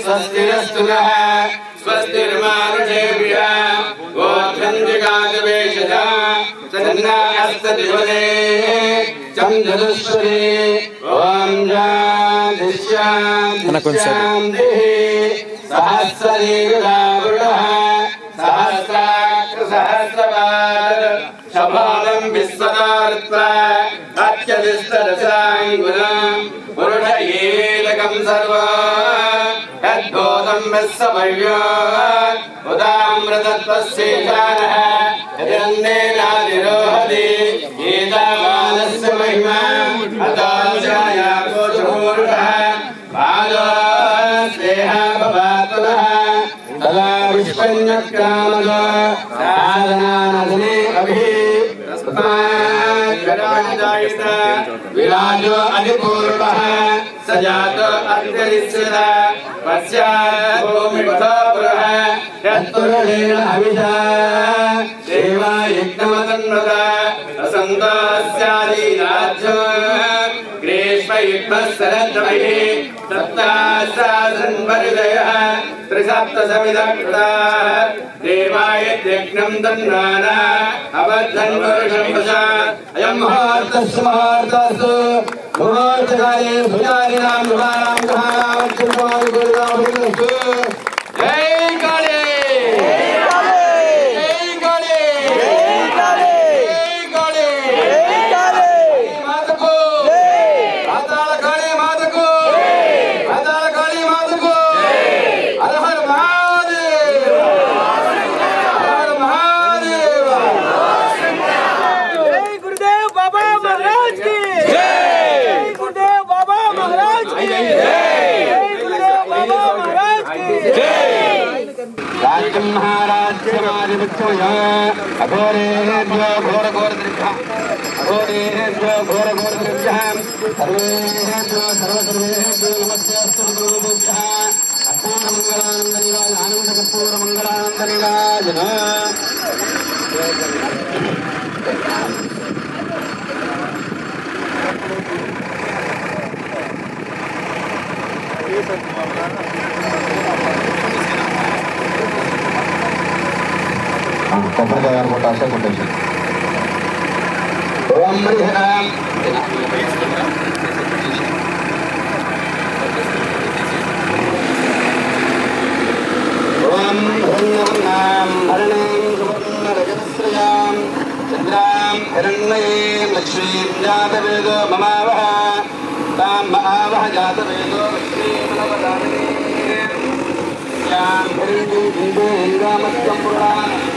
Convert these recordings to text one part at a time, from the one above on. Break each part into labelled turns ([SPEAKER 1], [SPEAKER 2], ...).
[SPEAKER 1] स्वस्तिरस्तु नः स्वस्तिर्मानुषेभ्यः गोत्रं जगादवेशजा तन्नास्तदिवदे चन्द्रदुष्पदे ॐ शान्तिः सहस्रदीर्घावृतः सहस्राक्षसहस्रपाद शभालं विश्वदार्त्र अत्यदिष्टरसाङ्गुलम् पुरुष एवेदकं सर्वा यद्भूतं विश्वभव्यो उदामृतत्वस्येषानः यदन्नेनादिरोहति एतावानस्य महिमा अतानुजायाकोशपूरुषः पादो स्नेहा भवातुलः तदा विष्पन्नकामदो साधनानदने अभि विराजो अधिपूर्वः सजातो अत्यरिष्यत पश्चात् भूमिपथो पुरः यत्पुरुषेण हविषा देवा यज्ञमतन्वत असन्तोऽस्यादिराज्यो ग्रीष्मयुग्मः सप्तासासन्वरिदयः त्रिसप्तसमिदकृताः देवाय यज्ञं दन्वाना अबद्धन्वरुषं वशात् अयं मुहूर्तस्य मुहूर्तस्तु मुहूर्तकाले भुजारिणां गृहाणां ग्रहाणां जय काले महाराज्यमादिमुख्यमय अघोरेभ्यो घोरघोरदृभ्यः अघोरेभ्यो घोरघोरदृभ्यः सर्वेभ्यो सर्वसर्वेभ्यो नमस्तेऽस्तु गुरुभ्यः अपूर्वमङ्गलानन्दनिवाज आनन्दकपूर्वमङ्गलानन्दनिवाज
[SPEAKER 2] kopernya kotasnya kotasnya.
[SPEAKER 1] Om Riham. Om Riham Haranam Subhana Rajasrayam Chandram Hirannayim Lakshmim Jatavedo Mamavaha Tam Maavaha Jatavedo Lakshmim Navadani Yam Hirindu Hindu Hingamatkam Purana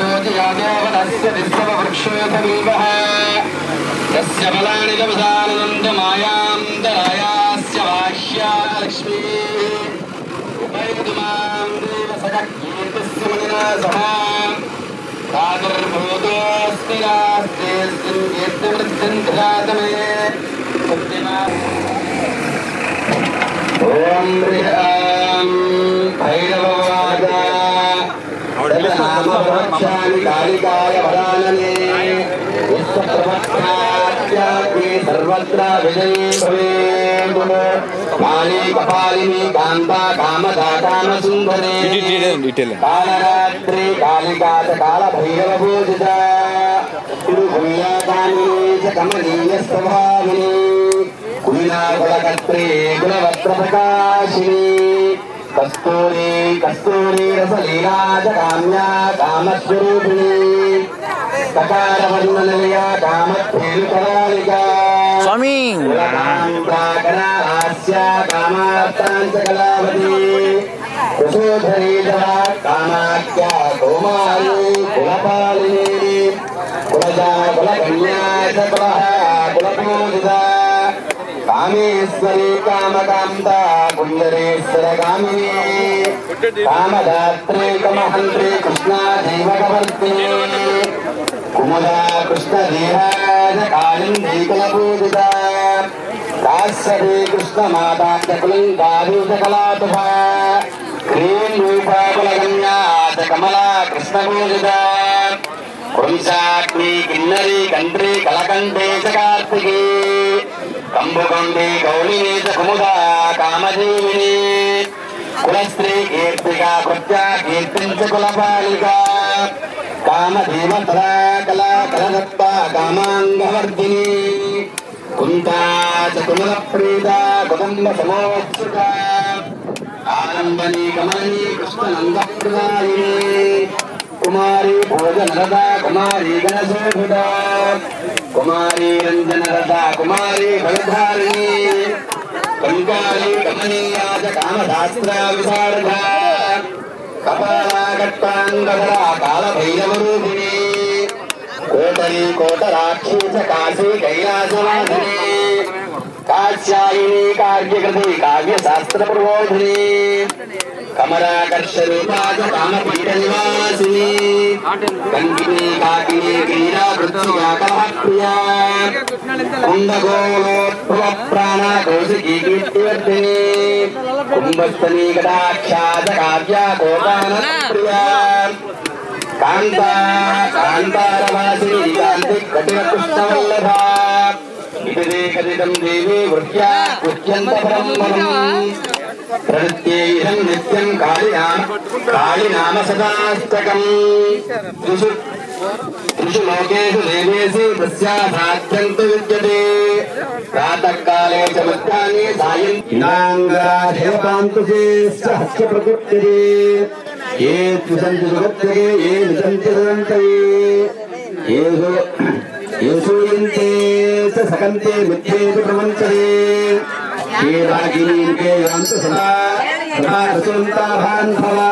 [SPEAKER 1] आदित्यवर्णेदपसोजयादोवनस्य विश्ववृक्षोऽथमीवः तस्य बलानि जपदानन्दमायां दरायास्य बाह्या लक्ष्मीः उपैतुमां देवसखकीर्तिस्य मुनिना सह प्रादुर्भूतोऽस्ति नास्तेऽस्मिन् कीर्तिवृद्धिन्धातमे सत्यमा ॐ ह्रीं भैरववादा कालिकाय वरानने विश्वप्रभक्त्याख्ये सर्वत्र विजयी भवेत् काली कपालिनी कान्ता कामदा कामसुन्दरी कालरात्रि कालिका च कालभैरवपूजिता तिरुभूया कामिनी च कमनीयस्वभाविनी कुलीनाकुलकर्त्री कुलवस्त्रप्रकाशिनी कस्तूरी कस्तूरी रसलीलाज काम्या कामस्वरूपिणी ककारवर्णनलया कामधेनुकरालिका स्वामी प्राकरास्या कामार्ताञ्च कलावती कुशोधरी जला कामाख्या कौमारी कुलपालिनी కులజా కులకన్యా చ కులః కులపూజితా కామేశ్వరి కామకాంత కుంజరేశ్వర కామిని కామదాత్రే కమహంత్రి కృష్ణా జీవకవర్తిని కుముదా కృష్ణ దేహాజ కాళిందీ కులపూజిత కాశ్యపే కృష్ణ మాతా కులంకారూజ కళాతుభ క్రీం రూపా కులకన్యా చ కమలా కృష్ణ పూజిత కుంసాగ్ని కిన్నరి కంట్రి కలకంఠే చ కార్తికే కంబుకొండి గౌళిని చ కుముదా కామజీవిని కులస్త్రీ కీర్తిగా కృత్యా కీర్తించ కులపాలిక కామధీమతరా కళా కలదత్త కామాంగవర్ధిని కుంతా చ కుమల ప్రీత కుటుంబ సమోత్సుక ఆలంబని కమలని కృష్ణనంద ప్రదాయిని కుమారి భోజనరదా కుమారి గణశోభిత కుమారి రంజనరదా కుమారి బలధారిణి కంకాళి కమనీయాజ కామశాస్త్ర విశారద కపాలాగట్టాంగధరా కాళభైరవరూపిణి కోటరీ కోటరాక్షీ చ కాశీ కైలాసవాసిని కాశ్యాయిని కార్యకృతి కావ్యశాస్త్ర ప్రబోధిని కమరాకర్షరూపా చ కామపీఠ నివాసిని కంకిని కాకిని క్రీడా వృత్తిగా కలహప్రియా కుండగోళోద్భవ ప్రాణ కౌశికీ కీర్తివర్ధిని కుంభస్థనీ కటాక్షా చ కావ్య గోపాన ప్రియా కాంతా కాంతారవాసిని కాంతి కఠిన కృష్ణవల్లభ ఇది కథితం దేవి వృత్యా ఉచ్యంత బ్రహ్మణం ప్రత్యేయం నిత్యం కాళినామ సదాష్టకం త్రిషు లోకేషు దేవేషు తస్యాసాధ్యంతు విద్యతే ప్రాతఃకాలే చ మధ్యాహ్నే సాయం ఇనాంగాదేవకాంతు హస్య ప్రకృతిరే ఏ త్రిసంతి సుగత్యే ఏ నిజంతి దంతయే ఏసూయంతే చ సకంతే మిథ్యేతి ప్రవంచతే ఏ రాగినీకే యాంత సదా సదా రసవంతాభాన్ భవా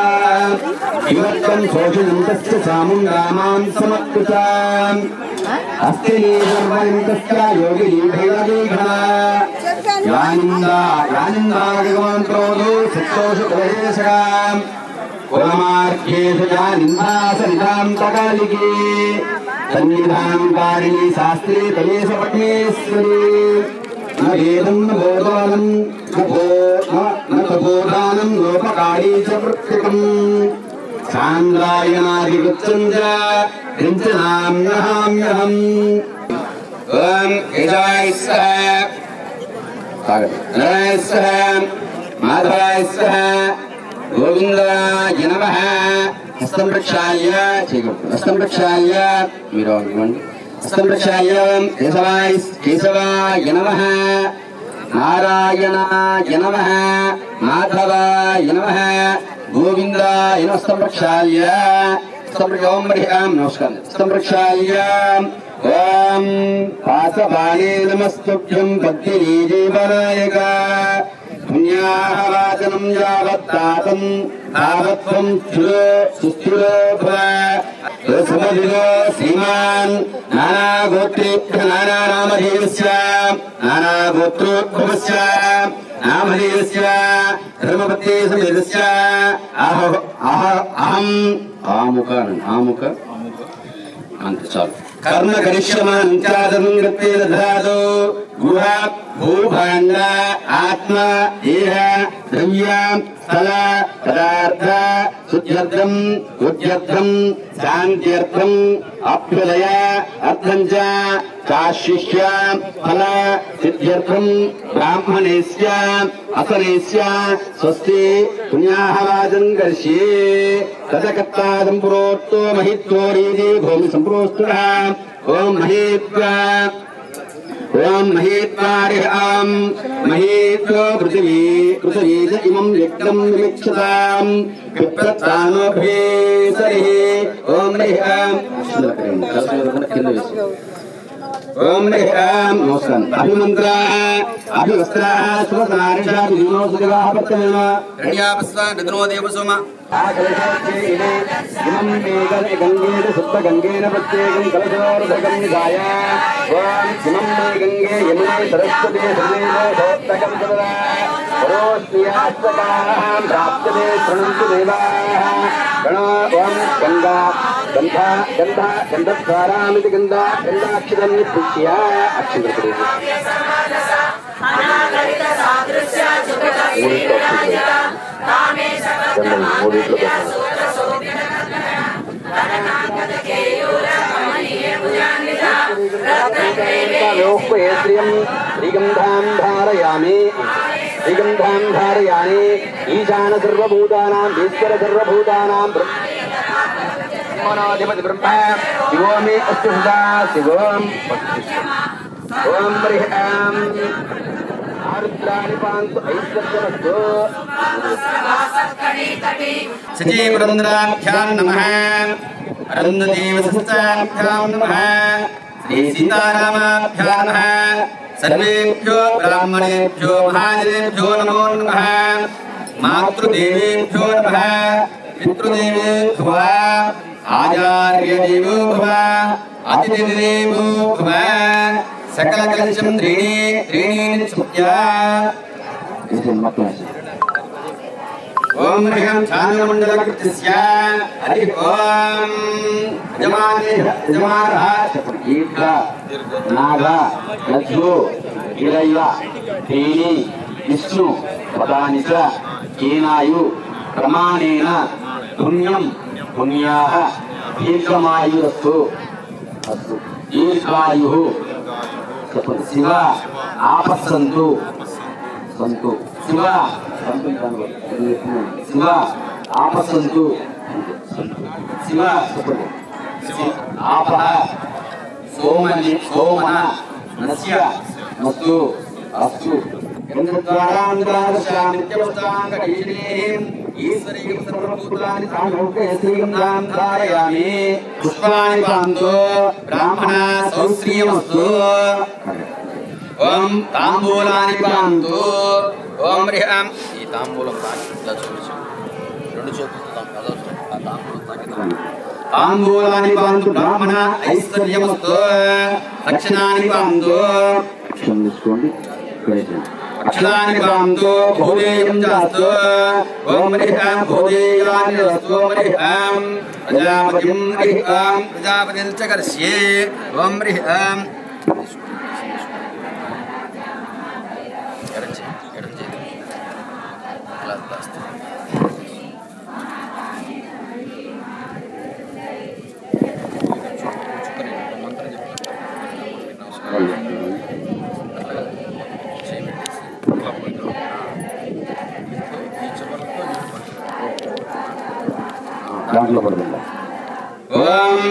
[SPEAKER 1] యువత్వం శోషయంతస్య సాముం రామాన్ సమత్కృతాం అస్తి నిర్వయంతస్య యోగినీ భైరవీఘ్నా యానిందాగమంత్రోదు సత్తోష కులహేషగాం కులమార్ఘేషు నిందాసనితాంతకాలికే సన్నిధాంకారిణి శాస్త్రే తయేష పట్నేశ్వరి నేదం బోధానం నోదానం లోపకాళీ చ వృత్తికం సాంద్రాయణాధిగచ్చం కించనామ్యహం ఓం యజాయ స్వహ మాధవాయ స్వహ గోవిందాయ నమః హస్తం ప్రక్షాళ్య హస్తం ప్రక్షాళ్య మీరు ఇవ్వండి హస్తం ప్రక్షాళ్య కేశవాయ నమః నారాయణాయ నమః మాధవాయ నమః గోవిందాయ నమః హస్తం ప్రక్షాళ్య ఓం నమస్కారం హస్తం ప్రక్షాళ్య ఓం పాసపాణే నమస్తుభ్యం పద్మినీ జీవనాయక పుణ్యాహవాచనం యావత్తాతం తావత్వం సుస్థిరో భవ శ్రీమాన్ నానాగోత్రేభ్య నానానామధేయస్య నానాగోత్రోద్భవస్య నామధేయస్య ధర్మపత్తే సమేతస్య అహం ఆముక అంత చాలు కర్మ కరిష్యమానం చాదరం గత్తేన దదాతు గుహ భూభాండ ఆత్మ దేహ ద్రవ్య స్థల పదార్థ శుద్ధ్యర్థం ఉద్ధ్యర్థం శాంత్యర్థం అభ్యుదయ అర్థం చ కాశిష్య ఫల సిద్ధ్యర్థం బ్రాహ్మణేస్య అసనేస్య స్వస్తి పుణ్యాహవాచం కరిష్యే తదకత్తాదం పురోక్తో మహిత్వోరీతి భూమి సంప్రోస్తుః ఓం మహేత్వా ఓం మహేత్వారిహాం మహేత్వ పృథివీ పృథివీజ ఇమం వ్యక్తం నిమిక్షతాం పిప్రత్తానోభేసరిః ఓం మహేహాం ఓం మహేహాం నమస్కారం అభిమంత్రాః अभिवस्त्राः सुवस्त्राः विनोदगाः पत्यमेव
[SPEAKER 2] रण्यापस्व नदनो देवसोम
[SPEAKER 1] इमं मे गंगे शुद्ध गंगेन प्रत्येकं कलशोर्धकं निधाय ओम इमं मे गंगे यमुने सरस्वती सर्वेदोत्तकं सदा परोस्मियास्तकाः प्राप्यते शृण्वन्तु देवाः गणो ओम गंगा गंधा गंधा गंधद्वारामिति गंधा गंधाक्षरं निपुष्य अक्षरं श्रीगंधां धारयामि ईशान सर्वभूतानां ईश्वर सर्वभूतानां ब्रह्मणाधिपति ब्रह्म शिवो मे अस्तु सदा शिवम् ओम ह्रीं आरुद्राणि पान्तु ऐश्वर्यमस्तु
[SPEAKER 2] सचीवरन्द्राभ्यां नमः अरुन्धतीवसस्ताभ्यां नमः श्री सीतारामाभ्यां नमः सर्वेभ्यो ब्राह्मणेभ्यो महाजनेभ्यो नमो नमः मातृदेवेभ्यो नमः पितृदेवेभ्यो भव आचार्यदेवो भव अतिथिदेवो भव सकलकलशं त्रीणि स्मृत्या ओम ह्रीं चान्द्रमण्डलकृत्यस्य हरि ओम यजमानः
[SPEAKER 1] दीर्घ नाग लघु गिरय्य तेनि विष्णु पदानि च केनायु प्रमाणेन पुण्यं पुण्याः दीर्घमायुरस्तु अस्तु दीर्घायुः शिव आपस्सन्तु संतु शिव शिव आपस्सन्तु शिव आपः सोमन नस्य मस्तु अस्तु ईश्वरीं सर्वभूतानि श्रीगन्धां धारयामि पुष्पाणि पान्तु ब्राह्मणा सौश्रियमस्तु ओम तांबूलानि पान्तु ओम ह्रीं ఈ తాంబూలం తాకి ఇలా చూపించు రెండు చేతులతో तांबूलानि पान्तु ब्राह्मण ऐश्वर्यमस्तु दक्षिणानि पान्तु अक्षराणि पान्तु भूदेयं जास्तु ओम ह्रीं भूदेयानि अस्तु ओम ह्रीं प्रजापतिं ह्रीं प्रजापतिं च कर्ष्ये ओम ह्रीं ओम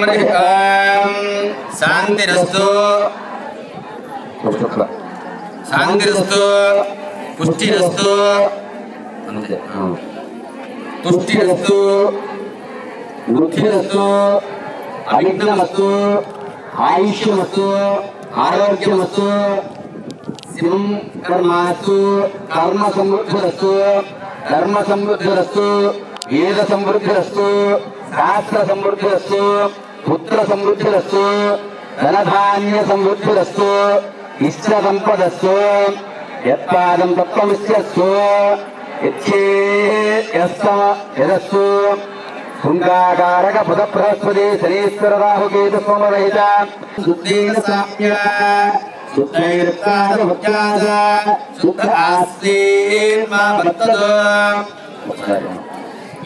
[SPEAKER 1] ह्रीं शांतिरस्तु शांतिरस्तु पुष्टिरस्तु तुष्टिरस्तु बुद्धिरस्तु अविघ्नमस्तु आयुष्यमस्तु आरोग्यमस्तु शिवं कर्मास्तु कर्म समृद्धिरस्तु धर्म समृद्धिरस्तु वेद समृद्धिरस्तु शास्त्र समृद्धिरस्तु पुत्र समृद्धिरस्तु धनधान्य समृद्धिरस्तु इष्ट संपदस्तु यत्पादं तत्त्वमिष्यस्तु यस्तु शृंगाकारक पद बृहस्पति शनीश्वर राहु केतु सोमरहित शुद्धेन साम्य शुद्धैर्तादभक्त्याद शुद्ध आस्तेन्मा वर्तत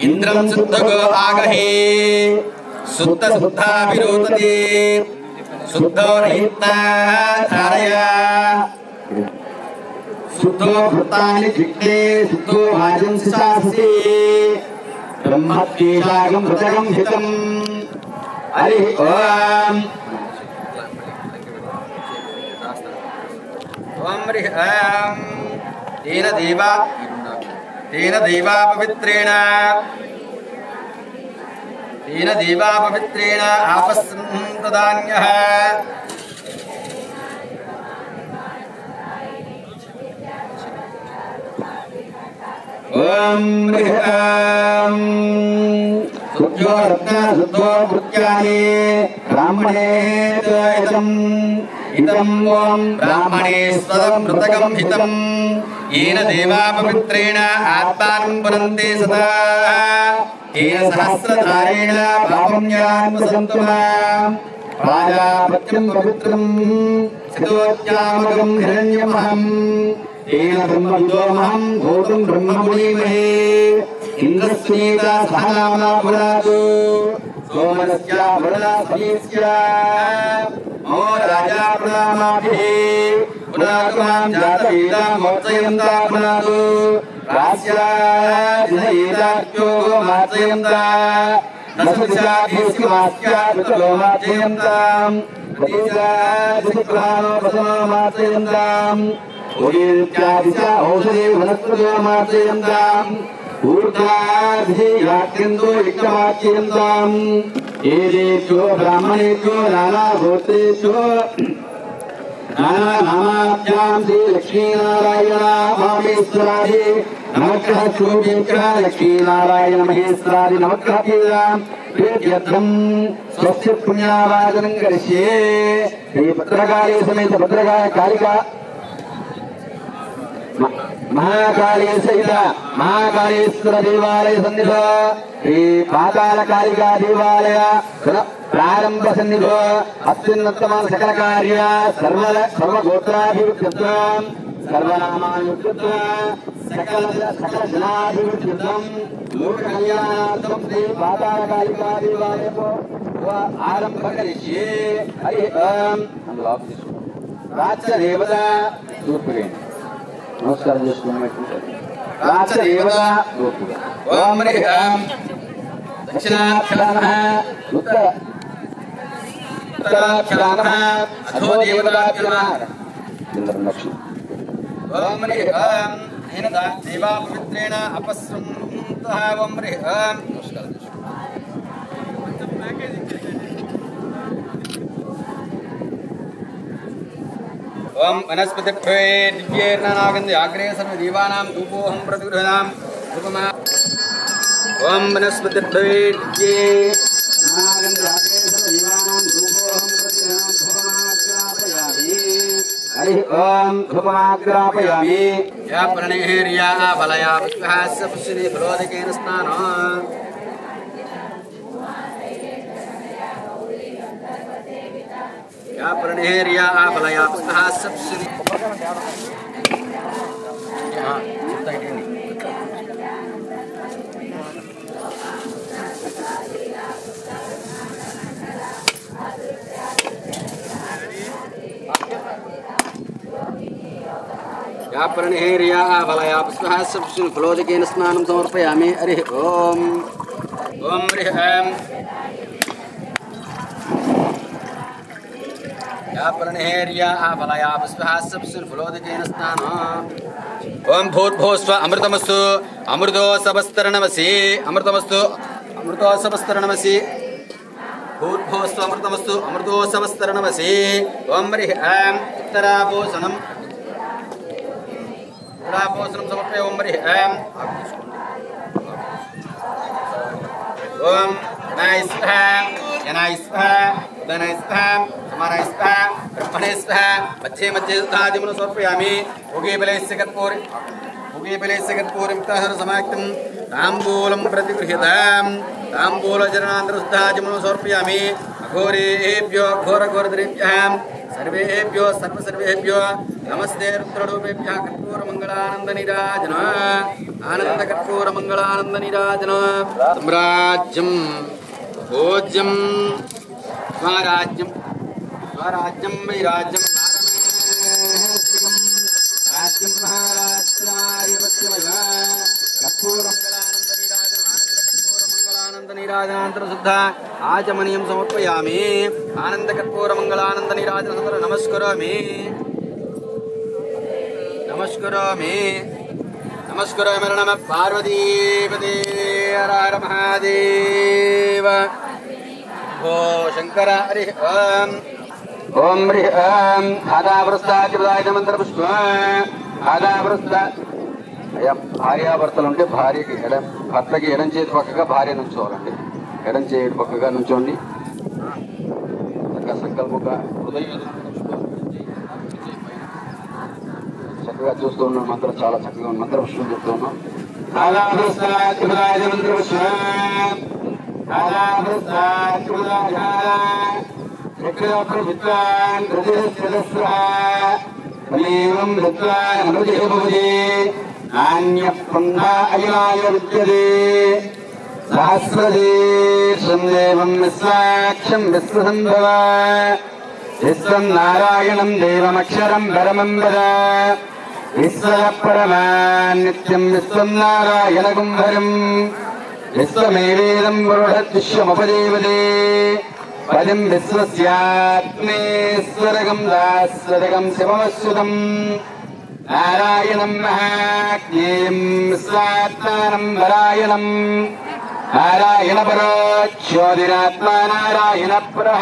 [SPEAKER 1] इंद्रं शुद्धगो आगहे शुद्ध शुद्धाभिरोतते शुद्धो रहिता धारय शुद्धो भूतानि जिग्ने शुद्धो भाजं सिसासि ब्रह्मत्वेशागं भृतगं हितं हरि ओम ओम ह्रीं तेन देवा पवित्रेण आपस्सन्तदान्यः
[SPEAKER 2] ఓం రిహం శుద్ధో రత్న శుద్ధో భృత్యాని బ్రాహ్మణే ఇదం ఓం బ్రాహ్మణే స్వమృతకం హితం येन देवा पवित्रेण आत्मानं पुनन्ते सदा येन सहस्रधारेण पापं यान्वसन्तु माम् प्राजापत्यं पवित्रं सितोत्यामकं हिरण्यमहं येन ब्रह्मविदोमहं भूतं ब्रह्ममुनीमहे इन्द्रस्येता सहनामना पुनातु सोमनस्य वरुणस्य मो राजा प्रणामाभिः पुनातु मां जातवेदा मोचयन्ता पुनातु रास्यादिनयेदाख्यो माचयन्ता नसुदिशाधीस्यमास्यादुतलो माचयन्ताम् प्रतिशादिशिप्राणो वसनो माचयन्ताम् उदीत्यादिशा औषधे वनस्पतो माचयन्ताम् ऊर्ध्वाधियात्यन्तो युक्तमाचयन्ताम् एदेभ्यो ब्राह्मणेभ्यो नानागोत्रेभ्यो नानानामाभ्यां श्रीलक्ष्मीनारायणमहेश्वरादि नवग्रह स्वरूपेभ्यः लक्ष्मीनारायण महेश्वरादि नवग्रहभ्यां प्रीत्यर्थं स्वस्य पुण्यावाचनं करिष्ये श्रीभद्रकाली समेत भद्रकाली कालिका महाकालेश्वर महाकालेश्वर देवालय सन्निधो श्री पाताल कालिका देवालय प्रारंभ सन्निधो अत्युन्नतम सकल कार्य सर्वगोत्राभिवृद्ध्यर्थं सर्वनामाभिवृद्ध्यर्थं सकल जनाभिवृद्ध्यर्थं लोक कल्याणार्थं श्री पाताल कालिका देवालय को आरंभ करिष्ये हरि ओम राज्य देवता नमस्कार ओम ह्रीं दक्षिणाक्षरानः उत्तराक्षरानः अधो देवताभ्यो नमः ओम ह्रीं येन देवा पवित्रेण अपस्रुन्तः ओम ह्रीं ओम वनस्पतिभ्ये दिव्येर्नागन्धे आग्रे सर्वदेवानां धूपोऽहं प्रतिगृह्णामि धूपमा ओम वनस्पतिभ्ये दिव्येर्नागन्धे आग्रे सर्वदेवानां धूपोऽहं प्रतिगृह्णामि धूपमाग्रापयामि हरि ओम धूपमाग्रापयामि या प्रणेर्या बलया पुष्पहास्य पुष्यति फलोदकेन स्नानम् या प्रणेर्या आफलया पुस्तः सप्सुनि या प्रणेर्या आफलया पुस्तः सप्सुनि फलोदकेन स्नानं समर्पयामि हरि ओम ओम ह्रीं या प्रणेर्या आफलया पुष्पः सप्सुर्फलोदकेन स्नानम् ओम भूर्भुवस्व अमृतमस्तु अमृतोऽसवस्तरणमसि अमृतमस्तु अमृतोऽसवस्तरणमसि भूर्भुवस्व अमृतमस्तु अमृतोऽसवस्तरणमसि ओम ह्रीं उत्तरापोषणम् समर्पय ओम ह्रीं ओम गणाय स्वाहा जनाय स्वाहा उदनाय स्वाहा समानाय स्वाहा ब्रह्मणे स्वाहा मध्ये मध्ये सुधादिमुन समर्पयामि भोगेबलस्य कत्पूरिं समाक्तं ताम्बूलं प्रतिगृह्यताम् ताम्बूलचरणान्तरसुधादिमुन समर्पयामि अघोरेभ्यो घोरघोरदरेभ्यः सर्वेभ्यो सर्वेभ्यो नमस्ते रुद्ररूपेभ्यः कर्पूरमङ्गलानन्दनिराजन आनन्दकर्पूरमङ्गलानन्दनिराजन सम्राज्यं भोज्यं स्वराज्यं वैराज्यं राज्यं महाराष्ट्राय पश्चिमः कर्पूरमङ्गलानन्दनिराजन आनन्दकर्पूरमङ्गलानन्दनिराजनान्तरशुद्ध आचमनीयं समर्पयामि आनन्दकर्पूरमङ्गलानन्दनिराजन नमस्करोमि नमः पार्वतीपते हर हर महादेव भो शंकर हरि ओम ह्रीं आदावृस्ताचिदाय मंत्रपुष्प आदावृस्ता
[SPEAKER 1] అయ్యా భార్యాభర్తలు ఉంటే భార్యకి భర్తకి ఎడం చేతి పక్కగా భార్య నుంచోవాలండి. ఎడం చేతి పక్కగా నుంచోండి. సంకల్పంగా హృదయం చక్కగా చూస్తూ ఉన్నాం. మంత్రం చాలా చక్కగా ఉంది. మంత్ర పుష్పం చెప్తూ ఉన్నాం. సహస్రదేశం దేవం విశ్వాక్షం విశ్వసంభవ విశ్వం నారాయణం దేవమక్షరం పరమం వద విశ్వ పరమాన్ నిత్యం విశ్వం నారాయణ గుంభరం విశ్వమేవేదం పురుషద్విశ్వముపదేవతే పదం విశ్వస్యాత్మేశ్వరగం దాస్వరగం శివమశ్రుతం నారాయణం మహాజ్ఞేయం విశ్వాత్మానం పరాయణం నారాయణ పరోక్షోదిరాత్మా నారాయణ పరః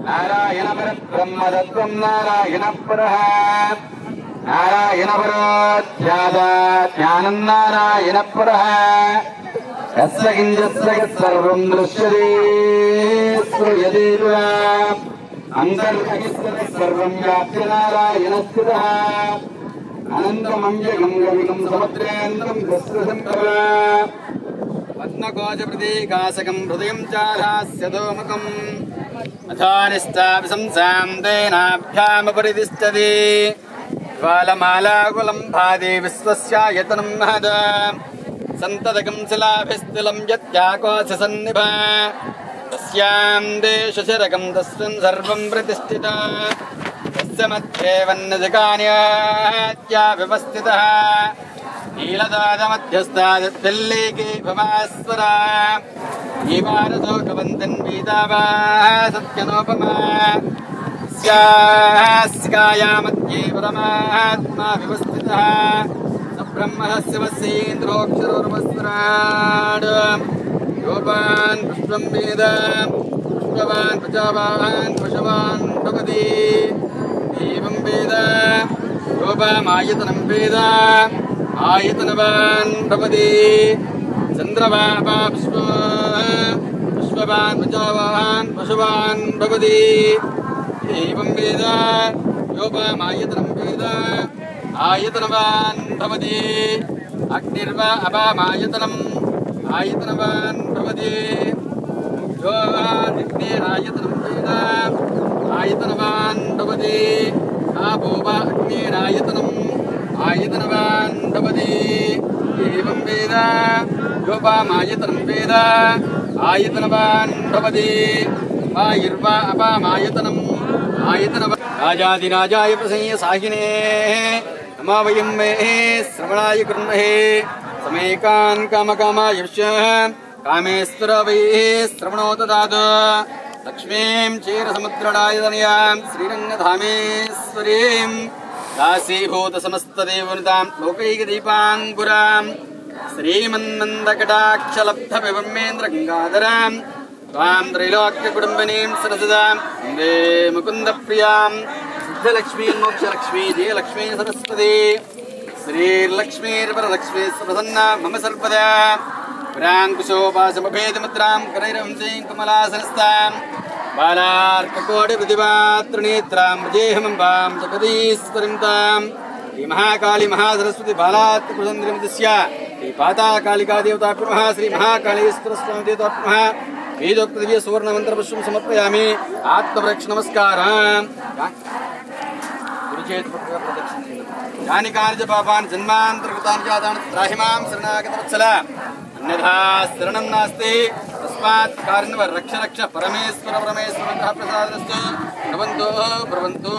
[SPEAKER 1] నారాయణ పరబ్రహ్మతత్వం నారాయణ పరః నారాయణ పరోధ్యానం నారాయణ పరః యస్య కించస్య సర్వం దృశ్యతే శ్రూయతే అంతర్బహిః సర్వం వ్యాప్య నారాయణ స్థితః అనంతమంజగం గవికం సముద్రేంద్రం దస్రసంభవ పద్మకోశప్రతీకాశకం హృదయం చారాస్యధోముఖం అథానిష్టాభిశంసాం తేనాభ్యాముపరితిష్టతి జ్వాలమాలాకులం భాతి విశ్వస్యాయతనం మహద సంతతకం శిలాభిస్థిలం యత్యాకోశసన్నిభ తస్యాం దేశశరకం తస్మిన్ సర్వం ప్రతిష్ఠిత తస్య మధ్యే వన్నజకాన్యాత్యావ్యవస్థితః నీలదాదమధ్యస్థాదిల్లేకే భవాస్వర ఈవారశోకవంతన్ పీతావా సత్యనోపమా స్యాస్కాయామధ్యే పరమాత్మా వివస్థితః సబ్రహ్మణः శివస్యేంద్రోక్షరోర్వస్వరాడ్ యోపాన్ పుష్పం వేద పుష్పవాన్ ప్రజావాన్ పశవాన్ భవతి ఏవం వేద యోపామాయతనం వేద ఆయతనవాన్ భవతి చంద్రవాపా పుష్పవాన్ ప్రజావాన్ పశువాన్ భవతి ఏవం వేద యోపామాయతనం వేద ఆయతనవాన్ భవతి అగ్నిర్వా అపామాయతనం ఆయతనవాన్ భవతి యోగ్నేరాయతనం వేద ఆయతనవాన్ భవతి ఆపో వా అగ్నేరాయతనం ఆయతనవాన్ భవతి ఏవం వేద యోపామాయతనం వేద ఆయతనవాన్ భవతి వాయుర్వా అపామాయతనం ఆయతనవాన్ రాజాదిరాజాయ ప్రసయ్య సాహినే నమో వయం మే శ్రవణాయ కృణ్మహే సమేకాన్ కామకామాయ కామేశ్వర వై శ్రవణో దదాతు లక్ష్మీం క్షీరసముద్రడాయతనయాం శ్రీరంగధామేశ్వరీం దాసీభూత సమస్తదేవనుతాం లోకైకదీపాంకురాం శ్రీమన్మందకటాక్షలబ్ధ విబ్రహ్మేంద్ర గంగాధరాం త్వాం త్రైలోక్యకుటుంబినీం సరసదాం వందే ముకుంద ప్రియాం సిద్ధలక్ష్మీ మోక్షలక్ష్మీ జయలక్ష్మీ సరస్వతి శ్రీలక్ష్మీర్వరలక్ష్మీ ప్రసన్నా మమ సర్వదా పురాంకుశోపాసమభేదముద్రాం కరైరంశీం కమలాసనస్తాం బాలార్కకోటిప్రతిభాతృనేత్రాం విజేహమంబాం జగదీశ్వరిం తాం శ్రీ మహాకాళీ మహాసరస్వతి బాలాత్రిపురంద్రిమతిస్య శ్రీ పాతాకాళికా దేవతాభ్యమః శ్రీ మహాకాళేశ్వర స్వామి దేవతాభ్యమః వేదోక్త దివ్య సువర్ణ మంత్ర పుష్పం సమర్పయామి ఆత్మరక్ష నమస్కారం యాని కార్య పాపాన్ని జన్మాంతర్గతాన్ని జాతాన్ని త్రాహిమాం శరణాగత వత్సల అన్యథా శరణం నాస్తి తస్మాత్ కారణవ రక్ష రక్ష పరమేశ్వర పరమేశ్వర ప్రసాదస్తు భవంతో భవంతు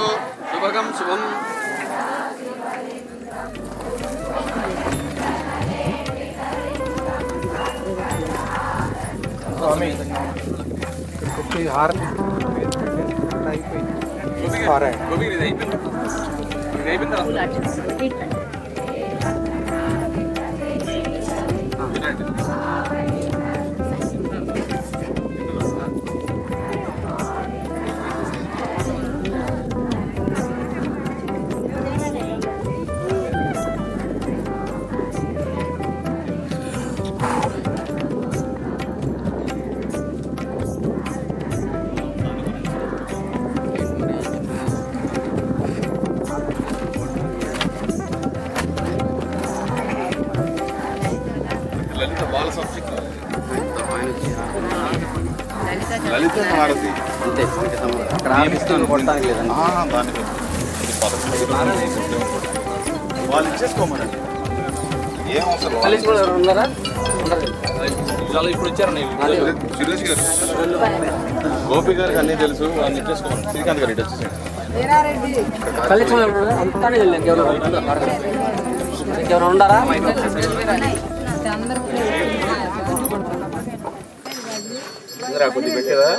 [SPEAKER 1] శుభగం శుభం
[SPEAKER 3] స్వామి హారం లలిత హారతి
[SPEAKER 1] అంతే అక్కడ ఆపిస్తాను కొట్టడానికి లేదండి.
[SPEAKER 3] దానికి వాళ్ళు ఇచ్చేసుకోమనండి, ఏం అవసరం.
[SPEAKER 1] ఉన్నారా?
[SPEAKER 4] ఇప్పుడు ఇచ్చారు
[SPEAKER 3] సురేష్ గారు, గోపి గారికి అన్నీ తెలుసు, వాళ్ళు ఇచ్చేసుకోమని. శ్రీకాంత్ గారు ఇటు వచ్చేసాడు.
[SPEAKER 1] ఇంకెవరు ఉన్నారా?
[SPEAKER 3] కొద్ది పెట్టేదా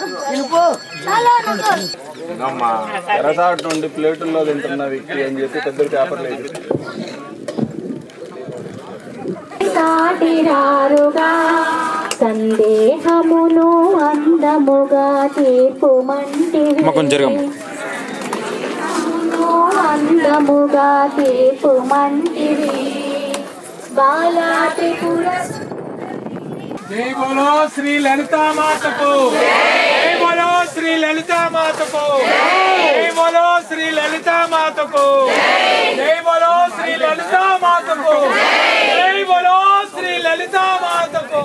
[SPEAKER 3] అమ్మా, ఎర్రసాట్ నుండి ప్లేటుల్లో తింటున్న వ్యక్తి అని చెప్పి పెద్ద పేపర్ లేదు.
[SPEAKER 5] సాటిరారుగా సందేహమును అందముగా తీర్పు మంటివి, అందముగా తీర్పు మంటివి బాలా త్రిపుర.
[SPEAKER 4] జై బోలో శ్రీ లలితా మాతకు, జై బోలో శ్రీ లలితా మాతకు, జై బోలో శ్రీ లలితా మాతకు, జై బోలో శ్రీ లలితా మాతకు, జై బోలో శ్రీ లలితా మాతకు.